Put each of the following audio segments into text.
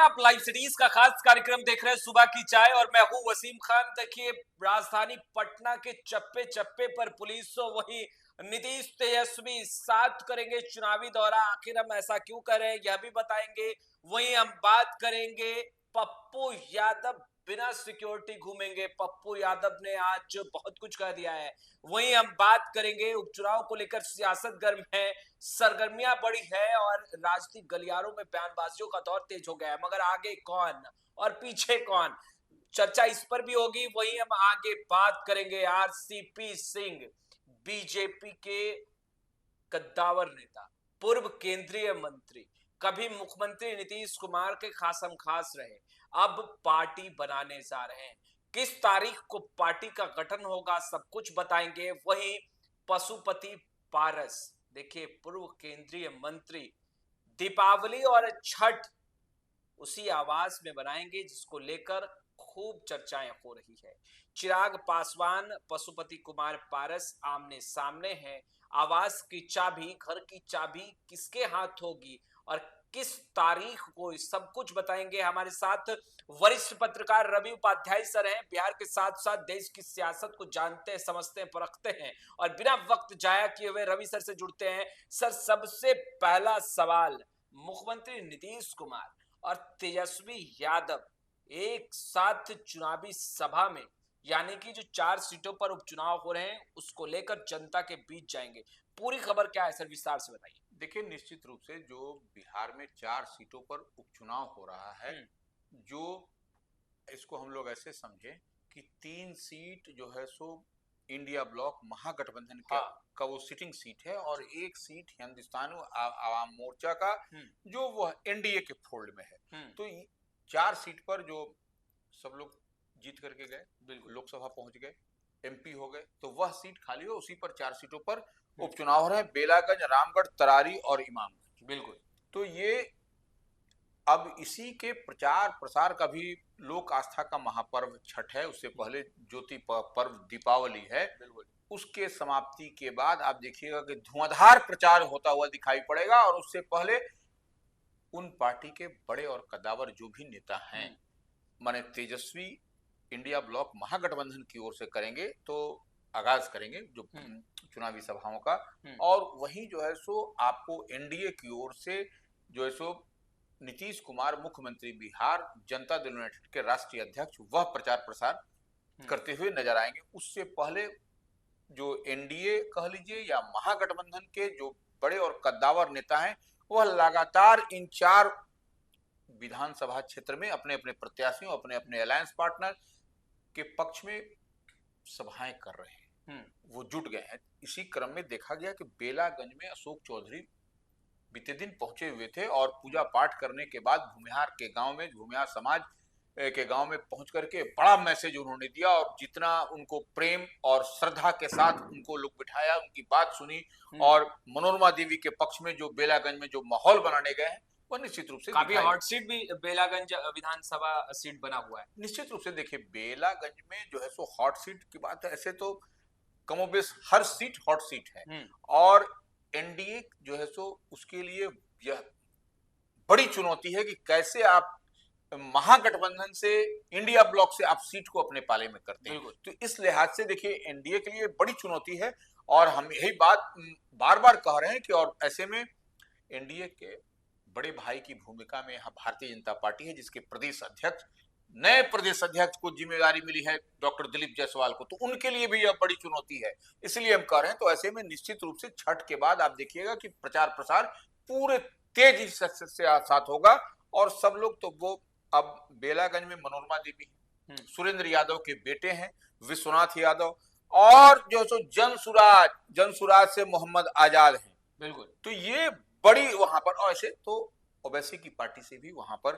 आप live cities का खास कार्यक्रम देख रहे हैं सुबह की चाय और मैं हूं वसीम खान। देखिए, राजधानी पटना के चप्पे चप्पे पर पुलिस तो वही नीतीश तेजस्वी साथ करेंगे चुनावी दौरा। आखिर हम ऐसा क्यों कर रहे हैं यह भी बताएंगे। वहीं हम बात करेंगे पप्पू यादव बिना सिक्योरिटी घूमेंगे। पप्पू यादव ने आज बहुत कुछ कह दिया है। वहीं हम बात करेंगे उपचुनाव को लेकर सियासत गर्म है, सरगर्मियां बड़ी है और राजनीतिक गलियारों में बयानबाजियों का दौर तेज हो गया है। मगर आगे कौन और पीछे कौन, चर्चा इस पर भी होगी। वहीं हम आगे बात करेंगे आरसीपी सिंह, बीजेपी के कद्दावर नेता, पूर्व केंद्रीय मंत्री, कभी मुख्यमंत्री नीतीश कुमार के खासम खास रहे, अब पार्टी बनाने जा रहे हैं। किस तारीख को पार्टी का गठन होगा सब कुछ बताएंगे। वहीं पशुपति पारस, देखिए पूर्व केंद्रीय मंत्री, दीपावली और छठ उसी आवास में बनाएंगे जिसको लेकर खूब चर्चाएं हो रही है। चिराग पासवान, पशुपति कुमार पारस आमने सामने हैं। आवास की चाबी, घर की चाबी किसके हाथ होगी और किस तारीख को, सब कुछ बताएंगे। हमारे साथ वरिष्ठ पत्रकार रवि उपाध्याय सर हैं। बिहार के साथ साथ देश की सियासत को जानते हैं, समझते हैं, परखते हैं और बिना वक्त जाया किए हुए रवि सर से जुड़ते हैं। सर, सबसे पहला सवाल, मुख्यमंत्री नीतीश कुमार और तेजस्वी यादव एक साथ चुनावी सभा में, यानी कि जो 4 सीटों पर उपचुनाव हो रहे हैं उसको लेकर जनता के बीच जाएंगे। पूरी खबर क्या है सर, विस्तार से बताइए। देखिए, निश्चित रूप से जो बिहार में 4 सीटों पर उपचुनाव हो रहा है, जो इसको हम लोग ऐसे समझें कि 3 सीट जो है सो इंडिया ब्लॉक महागठबंधन का वो सिटिंग सीट है और एक सीट हिंदुस्तान आवाम मोर्चा का जो वो एनडीए के फोल्ड में है। तो 4 सीट पर जो सब लोग जीत करके गए, लोकसभा पहुंच गए, एमपी हो गए, तो वह सीट खाली हो, उसी पर 4 सीटों पर उपचुनाव हो रहे हैं। बेलागंज, रामगढ़, तरारी और इमामगंज। बिल्कुल। तो ये अब इसी के प्रचार प्रसार का भी लोक आस्था का महापर्व छठ है। उससे पहले ज्योति पर्व दीपावली है। उसके समाप्ति के बाद आप देखिएगा कि धुआंधार प्रचार होता हुआ दिखाई पड़ेगा और उससे पहले उन पार्टी के बड़े और कद्दावर जो भी नेता हैं, माने तेजस्वी इंडिया ब्लॉक महागठबंधन की ओर से करेंगे, तो आगाज करेंगे जो चुनावी सभाओं का, और वही जो है सो आपको एनडीए की ओर से जो है सो नीतीश कुमार मुख्यमंत्री बिहार, जनता दल यूनाइटेड के राष्ट्रीय अध्यक्ष, वह प्रचार प्रसार करते हुए नजर आएंगे। उससे पहले जो एनडीए कह लीजिए या महागठबंधन के जो बड़े और कद्दावर नेता हैं, वह लगातार इन 4 विधानसभा क्षेत्र में अपने अपने प्रत्याशियों, अपने अपने अलायंस पार्टनर के पक्ष में सभाएं कर रहे हैं। वो जुट गए हैं। इसी क्रम में देखा गया कि बेलागंज में अशोक चौधरी बीते दिन पहुंचे हुए थे और पूजा पाठ करने के बाद भूमिहार के गांव में, भूमिहार समाज के गांव में पहुंच करके बड़ा मैसेज उन्होंने दिया और जितना उनको प्रेम और श्रद्धा के साथ उनको लोग बिठाया, उनकी बात सुनी और मनोरमा देवी के पक्ष में जो बेलागंज में जो माहौल बनाने गए हैं, वह निश्चित रूप से काफी हॉट सीट भी बेलागंज विधानसभा सीट बना हुआ है। निश्चित रूप से देखिए, बेलागंज में जो है सो हॉट सीट की बात है, ऐसे तो कमोबेश हर सीट हॉट सीट है और एनडीए जो है सो उसके लिए यह बड़ी चुनौती है कि कैसे आप महागठबंधन से, इंडिया ब्लॉक से आप सीट को अपने पाले में करते हैं। तो इस लिहाज से देखिए एनडीए के लिए बड़ी चुनौती है और हम यही बात बार बार कह रहे हैं कि और ऐसे में एनडीए के बड़े भाई की भूमिका में यहाँ भारतीय जनता पार्टी है, जिसके प्रदेश अध्यक्ष, नए प्रदेश अध्यक्ष को जिम्मेदारी मिली है डॉक्टर दिलीप जायसवाल को, तो उनके लिए भी यह बड़ी चुनौती है। इसलिए हम कह रहे हैं, तो ऐसे में निश्चित रूप से छठ के बाद आप देखिएगा कि प्रचार प्रसार पूरे तेजी से साथ होगा और सब लोग, तो वो अब बेलागंज में मनोरमा देवी, सुरेंद्र यादव के बेटे हैं विश्वनाथ यादव, और जो सो जनसुराज से मोहम्मद आजाद हैं। बिल्कुल। तो ये बड़ी वहां पर, और ऐसे तो ओवैसी की पार्टी से भी वहां पर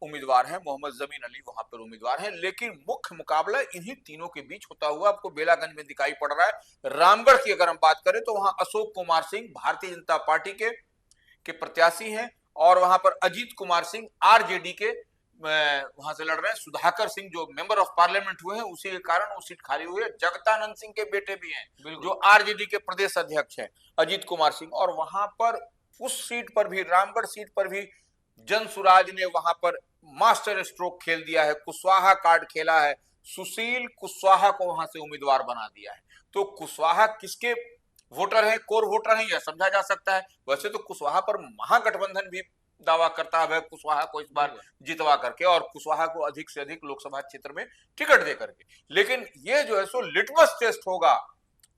उम्मीदवार हैं, मोहम्मद जमीन अली वहां पर उम्मीदवार हैं, लेकिन मुख्य मुकाबला इन्हीं तीनों के बीच होता हुआ आपको बेलागंज में दिखाई पड़ रहा है। रामगढ़ की अगर हम बात करें तो वहां अशोक कुमार सिंह भारतीय जनता पार्टी के प्रत्याशी हैं और वहां पर अजीत कुमार सिंह आरजेडी के वहां से लड़ रहे हैं। सुधाकर सिंह जो मेंबर ऑफ पार्लियामेंट हुए हैं, उसी के कारण वो सीट खाली हुई है। जगतानंद सिंह के बेटे भी हैं जो आरजेडी के प्रदेश अध्यक्ष हैं, अजीत कुमार सिंह, और वहां पर उस सीट पर भी, रामगढ़ सीट पर भी जनसुराज ने वहां पर मास्टर स्ट्रोक खेल दिया है, कुशवाहा कार्ड खेला है, सुशील कुशवाहा को वहां से उम्मीदवार बना दिया है। तो कुशवाहा किसके वोटर हैं, कोर वोटर हैं, यह समझा जा सकता है। वैसे तो कुशवाहा पर महागठबंधन भी दावा करता है कुशवाहा को इस बार जितवा करके और कुशवाहा को अधिक से अधिक लोकसभा क्षेत्र में टिकट दे करके। लेकिन ये जो है सो लिटमस टेस्ट होगा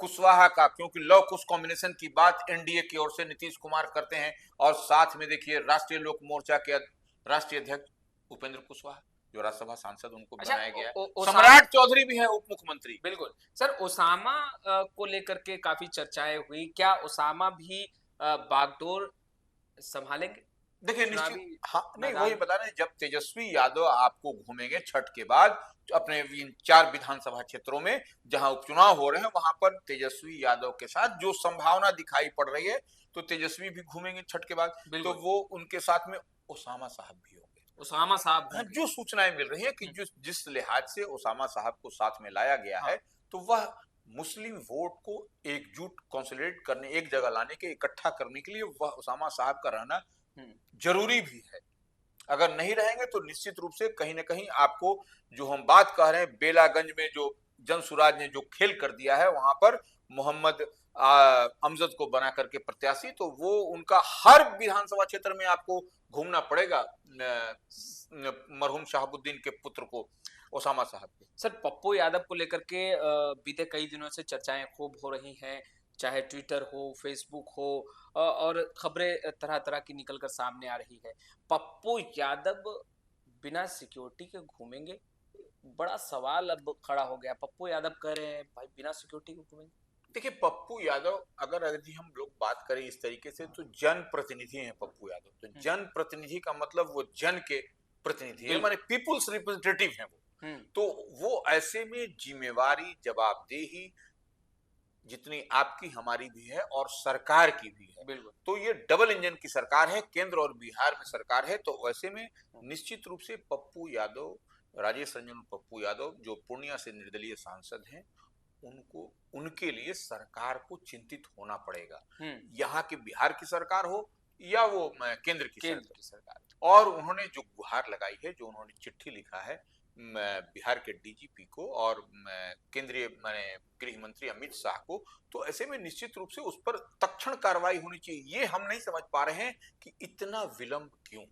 कुशवाहा का, क्योंकि लव कुश कॉम्बिनेशन की बात एनडीए की ओर से नीतीश कुमार करते हैं और साथ में देखिए राष्ट्रीय लोक मोर्चा के राष्ट्रीय अध्यक्ष उपेंद्र कुशवाहा, जो राज्यसभा सांसद, उनको बनाया गया है। सम्राट चौधरी भी है उप मुख्यमंत्री। बिल्कुल सर, ओसामा को लेकर के काफी चर्चाएं हुई, क्या ओसामा भी बागडोर संभालेंगे? देखिए निश्चित, हाँ नहीं वही बता रहे, जब तेजस्वी यादव आपको घूमेंगे छठ के बाद अपने इन 4 विधानसभा क्षेत्रों में जहां उपचुनाव हो रहे हैं, वहां पर तेजस्वी यादव के साथ जो संभावना दिखाई पड़ रही है, तो तेजस्वी भी घूमेंगे छठ के बाद, तो वो उनके साथ में ओसामा साहब भी होंगे। ओसामा साहब जो सूचनाएं मिल रही है कि जिस लिहाज से ओसामा साहब को साथ में लाया गया है, तो वह मुस्लिम वोट को एकजुट कंसोलिडेट करने, एक जगह लाने के, इकट्ठा करने के लिए वह ओसामा साहब का रहना जरूरी भी है। अगर नहीं रहेंगे तो निश्चित रूप से कहीं ना कहीं आपको, जो हम बात कह रहे हैं, बेलागंज में जो जनसुराज ने जो खेल कर दिया है, वहां पर मोहम्मद अमजद को बना करके प्रत्याशी, तो वो उनका हर विधानसभा क्षेत्र में आपको घूमना पड़ेगा मरहूम शहाबुद्दीन के पुत्र को, ओसामा साहब को। सर, पप्पू यादव को लेकर के बीते कई दिनों से चर्चाएं खूब हो रही हैं, चाहे ट्विटर हो, फेसबुक हो, और खबरें तरह तरह की निकलकर सामने आ रही है। पप्पू यादव बिना सिक्योरिटी के घूमेंगे? बड़ा सवाल अब खड़ा हो गया। पप्पू यादव कह रहे हैं भाई बिना सिक्योरिटी के घूमेंगे। देखिए पप्पू यादव, अगर हम लोग बात करें इस तरीके से, तो जन प्रतिनिधि हैं पप्पू यादव। तो जन प्रतिनिधि का मतलब वो जन के प्रतिनिधि है, माने पीपुल्स रिप्रेजेंटेटिव हैं वो। तो वो ऐसे में जिम्मेवारी, जवाबदेही जितनी आपकी हमारी भी है और सरकार की भी है। बिल्कुल। तो ये डबल इंजन की सरकार है, केंद्र और बिहार में सरकार है। तो वैसे में निश्चित रूप से पप्पू यादव, राजेश रंजन पप्पू यादव, जो पूर्णिया से निर्दलीय सांसद हैं, उनको, उनके लिए सरकार को चिंतित होना पड़ेगा। यहाँ की बिहार की सरकार हो या वो केंद्र की सरकार। और उन्होंने जो गुहार लगाई है, जो उन्होंने चिट्ठी लिखा है बिहार के डीजीपी को और केंद्रीय गृह मंत्री अमित शाह को, तो ऐसे में निश्चित रूप से उस पर तत्क्षण कार्रवाई होनी चाहिए। ये हम नहीं समझ पा रहे हैं कि इतना विलंब क्यों।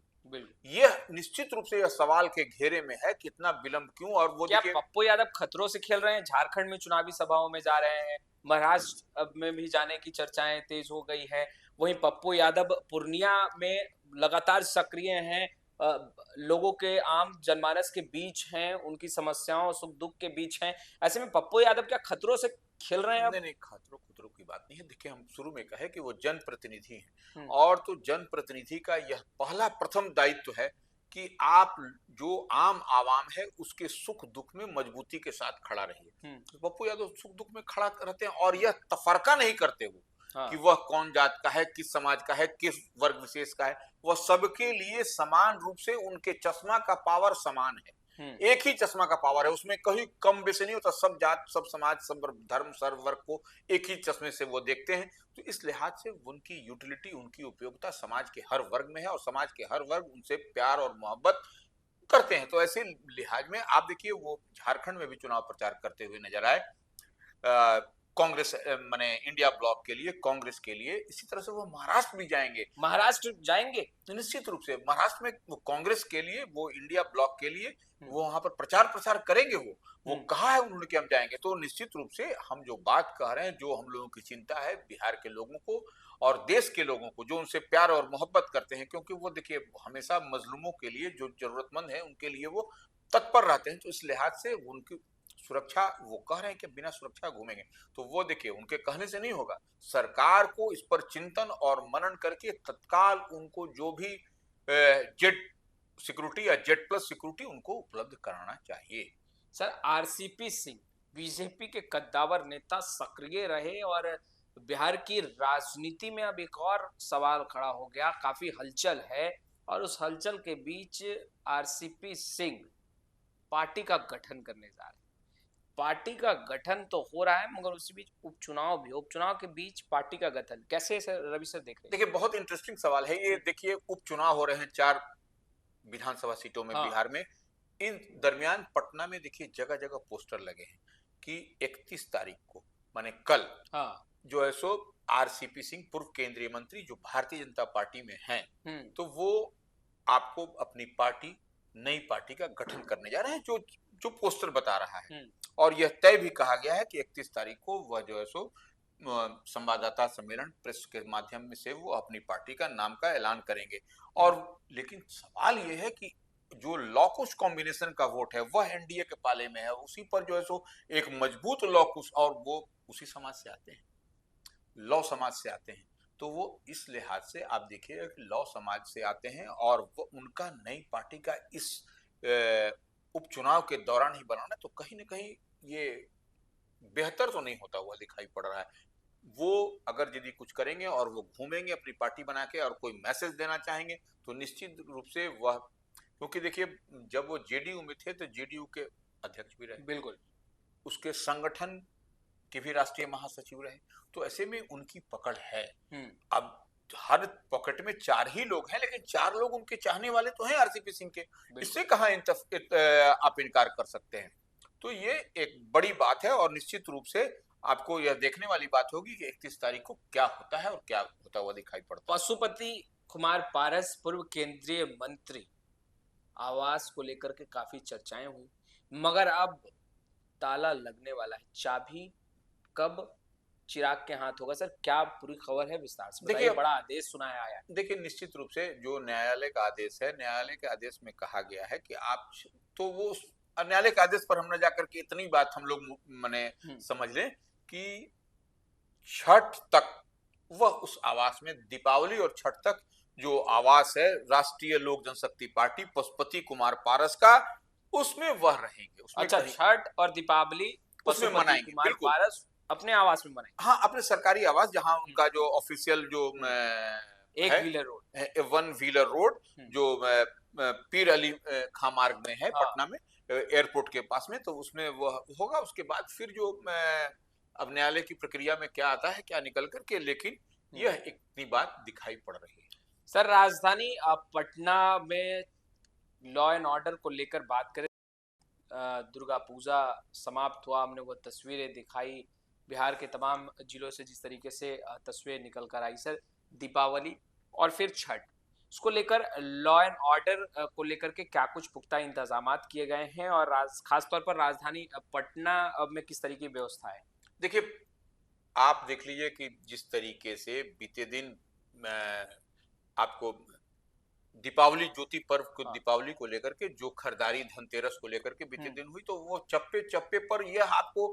यह निश्चित रूप से यह सवाल के घेरे में है, कितना विलंब क्यों। और वो क्या पप्पू यादव खतरों से खेल रहे हैं? झारखंड में चुनावी सभाओं में जा रहे हैं, महाराष्ट्र में भी जाने की चर्चाएं तेज हो गई है। वहीं पप्पू यादव पूर्णिया में लगातार सक्रिय हैं, लोगों के, आम जनमानस के बीच हैं, उनकी समस्याओं सुख दुख के बीच हैं। ऐसे में पप्पू यादव क्या खतरों से खेल रहे हैं? नहीं, खतरों की बात नहीं है। देखिए, हम शुरू में कहे कि वो जनप्रतिनिधि हैं, और तो जनप्रतिनिधि का यह पहला प्रथम दायित्व है कि आप जो आम आवाम है उसके सुख दुख में मजबूती के साथ खड़ा रहिए। तो पप्पू यादव सुख दुख में खड़ा रहते हैं, और यह तफरका नहीं करते वो कि वह कौन जात का है, किस समाज का है, किस वर्ग विशेष का है। वह सबके लिए समान रूप से, उनके चश्मा का पावर समान है, एक ही चश्मा का पावर है, उसमें कहीं कम बेसी नहीं होता। सब जात, सब समाज, सब धर्म, सर्व वर्ग को एक ही चश्मे से वो देखते हैं। तो इस लिहाज से उनकी यूटिलिटी, उनकी उपयोगिता समाज के हर वर्ग में है, और समाज के हर वर्ग उनसे प्यार और मोहब्बत करते हैं। तो ऐसे लिहाज में आप देखिए, वो झारखंड में भी चुनाव प्रचार करते हुए नजर आए, कांग्रेस माने इंडिया ब्लॉक के लिए, कांग्रेस के लिए। इसी तरह से वो महाराष्ट्र भी जाएंगे। महाराष्ट्र जाएंगे निश्चित रूप से, महाराष्ट्र में वो कांग्रेस के लिए, वो इंडिया ब्लॉक के लिए वो वहां पर प्रचार करेंगे। वो कहा है उन्होंने कि हम जाएंगे। तो निश्चित रूप से हम जो बात कह रहे हैं, जो हम लोगों की चिंता है बिहार के लोगों को और देश के लोगों को, जो उनसे प्यार और मोहब्बत करते हैं, क्योंकि वो देखिए हमेशा मजलूमों के लिए, जो जरूरतमंद है उनके लिए वो तत्पर रहते हैं। तो इस लिहाज से उनकी सुरक्षा, वो कह रहे हैं कि बिना सुरक्षा घूमेंगे, तो वो देखिए उनके कहने से नहीं होगा। सरकार को इस पर चिंतन और मनन करके तत्काल उनको जो भी जेट सिक्योरिटी या जेट प्लस सिक्योरिटी उनको उपलब्ध कराना चाहिए। सर, आरसीपी सिंह बीजेपी के कद्दावर नेता सक्रिय रहे, और बिहार की राजनीति में अब एक और सवाल खड़ा हो गया, काफी हलचल है, और उस हलचल के बीच आरसीपी सिंह पार्टी का गठन करने जा रहे हैं। पार्टी का गठन तो हो रहा है मगर उसी बीच उपचुनाव भी, उपचुनाव के बीच पार्टी का गठन कैसे सर रवि सर देख रहे हैं? देखिए बहुत इंटरेस्टिंग सवाल है ये। देखिए उपचुनाव हो रहे हैं 4 विधानसभा सीटों में हाँ। बिहार में। इन दरमियान पटना में देखिए जगह जगह पोस्टर लगे हैं कि 31 तारीख को माने कल हाँ। जो है सो आरसीपी सिंह पूर्व केंद्रीय मंत्री जो भारतीय जनता पार्टी में हैं, तो वो आपको अपनी पार्टी, नई पार्टी का गठन करने जा रहे हैं, जो जो पोस्टर बता रहा है। और यह तय भी कहा गया है कि 31 तारीख को वह जो है सो संवाददाता सम्मेलन प्रेस के माध्यम से वो अपनी पार्टी का नाम का ऐलान करेंगे। और लेकिन सवाल यह है कि जो लॉकुश कॉम्बिनेशन का वोट है वह एनडीए के पाले में है, उसी पर जो है सो एक मजबूत लॉकुश, और वो उसी समाज से आते हैं, लौ समाज से आते हैं। तो वो इस लिहाज से आप देखिए कि लौ समाज से आते हैं और वो उनका नई पार्टी का इस उपचुनाव के दौरान ही बनाना, तो कहीं ना कहीं ये बेहतर तो नहीं होता हुआ दिखाई पड़ रहा है। वो अगर यदि कुछ करेंगे और वो घूमेंगे अपनी पार्टी बना के और कोई मैसेज देना चाहेंगे तो निश्चित रूप से वह, क्योंकि देखिए जब वो जेडीयू में थे तो जेडीयू के अध्यक्ष भी रहे, बिल्कुल, उसके संगठन के भी राष्ट्रीय महासचिव रहे, तो ऐसे में उनकी पकड़ है। अब हर पॉकेट में 4 ही लोग हैं, लेकिन 4 लोग उनके चाहने वाले तो हैं आरसीपी सिंह के, इससे कहाँ आप इनकार कर सकते हैं। तो ये एक बड़ी बात है और निश्चित रूप से आपको यह देखने वाली बात होगी कि 31 तारीख को क्या होता है और क्या होता हुआ दिखाई पड़ता है। पशुपति कुमार पारस पूर्व केंद्रीय मंत्री आवास को लेकर के काफी चर्चाएं हुई, मगर अब ताला लगने वाला है, चाबी कब चिराग के हाथ होगा? सर क्या पूरी खबर है, विस्तार से बताइए। बड़ा आदेश सुनाया आया है। देखिए निश्चित रूप से जो न्यायालय का आदेश है, न्यायालय के आदेश में कहा गया है कि आप, तो वो न्यायालय के आदेश पर हम न जाकर के इतनी बात हम लोग माने समझ लें कि छठ तक वह उस आवास में, दीपावली और छठ तक जो आवास है राष्ट्रीय लोक जनशक्ति पार्टी पशुपति कुमार पारस का, उसमें वह रहेंगे। उसमें अच्छा, छठ और दीपावली उसमें मनाएंगे, बिल्कुल पारस अपने आवास में मनाएंगे। हाँ, अपने सरकारी आवास, जहां उनका जो ऑफिशियल जो एक व्हीलर रोड है, 1 व्हीलर रोड जो पीर अली खां मार्ग में है, पटना में एयरपोर्ट के पास में, तो उसमें वह होगा। उसके बाद फिर जो अब न्यायालय की प्रक्रिया में क्या आता है, क्या निकल करके, लेकिन यह इतनी बात दिखाई पड़ रही है। सर राजधानी पटना में लॉ एंड ऑर्डर को लेकर बात करें, दुर्गा पूजा समाप्त हुआ, हमने वो तस्वीरें दिखाई बिहार के तमाम जिलों से, जिस तरीके से तस्वीरें निकल कर आई। सर दीपावली और फिर छठ, उसको लेकर लॉ एंड ऑर्डर को लेकर के क्या कुछ पुख्ता इंतजामात किए गए हैं और खासतौर पर राजधानी पटना में किस तरीके की व्यवस्था है? देखिए आप देख लीजिए कि जिस तरीके से बीते दिन आपको दीपावली ज्योति पर्व को, दीपावली को लेकर के जो खरीदारी, धनतेरस को लेकर के बीते दिन हुई, तो वो चप्पे चप्पे पर यह आपको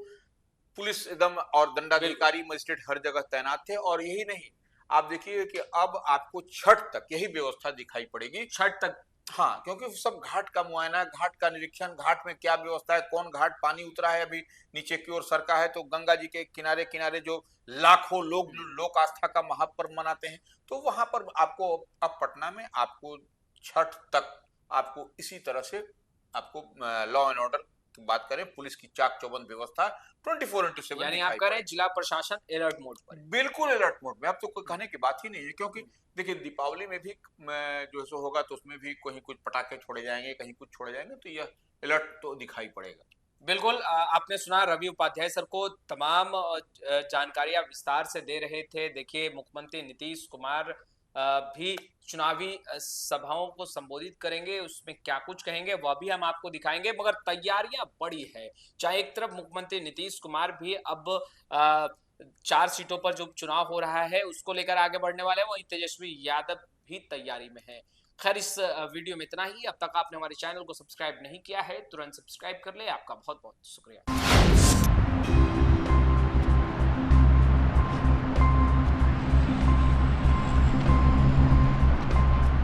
पुलिस एकदम और दंडाधिकारी मजिस्ट्रेट हर जगह तैनात थे। और यही नहीं, आप देखिए कि अब आपको छठ तक यही व्यवस्था दिखाई पड़ेगी, छठ तक। हाँ, क्योंकि सब घाट का मुआयना, घाट का निरीक्षण, घाट में क्या व्यवस्था है, कौन घाट पानी उतरा है, अभी नीचे की ओर सरका है, तो गंगा जी के किनारे किनारे जो लाखों लोग लोक आस्था का महापर्व मनाते हैं, तो वहां पर आपको अब पटना में आपको छठ तक आपको इसी तरह से आपको लॉ एंड ऑर्डर की बात करें, पुलिस की चाक चौबंद व्यवस्था 24/7, यानी आप कह रहे हैं जिला प्रशासन अलर्ट मोड पर? बिल्कुल अलर्ट मोड में, अब तो कोई कहने की बात ही नहीं है। क्योंकि देखिए दीपावली में भी जो सो होगा तो उसमें भी कहीं कुछ पटाखे छोड़े जाएंगे, कहीं कुछ छोड़े जाएंगे, तो यह अलर्ट तो दिखाई पड़ेगा। बिल्कुल, आपने सुना रवि उपाध्याय सर को, तमाम जानकारियां विस्तार से दे रहे थे। देखिए मुख्यमंत्री नीतीश कुमार भी चुनावी सभाओं को संबोधित करेंगे, उसमें क्या कुछ कहेंगे वह भी हम आपको दिखाएंगे, मगर तैयारियां बड़ी है। चाहे एक तरफ मुख्यमंत्री नीतीश कुमार भी अब 4 सीटों पर जो चुनाव हो रहा है उसको लेकर आगे बढ़ने वाले हैं, वहीं तेजस्वी यादव भी तैयारी में है। खैर इस वीडियो में इतना ही। अब तक आपने हमारे चैनल को सब्सक्राइब नहीं किया है, तुरंत सब्सक्राइब कर ले। आपका बहुत बहुत शुक्रिया।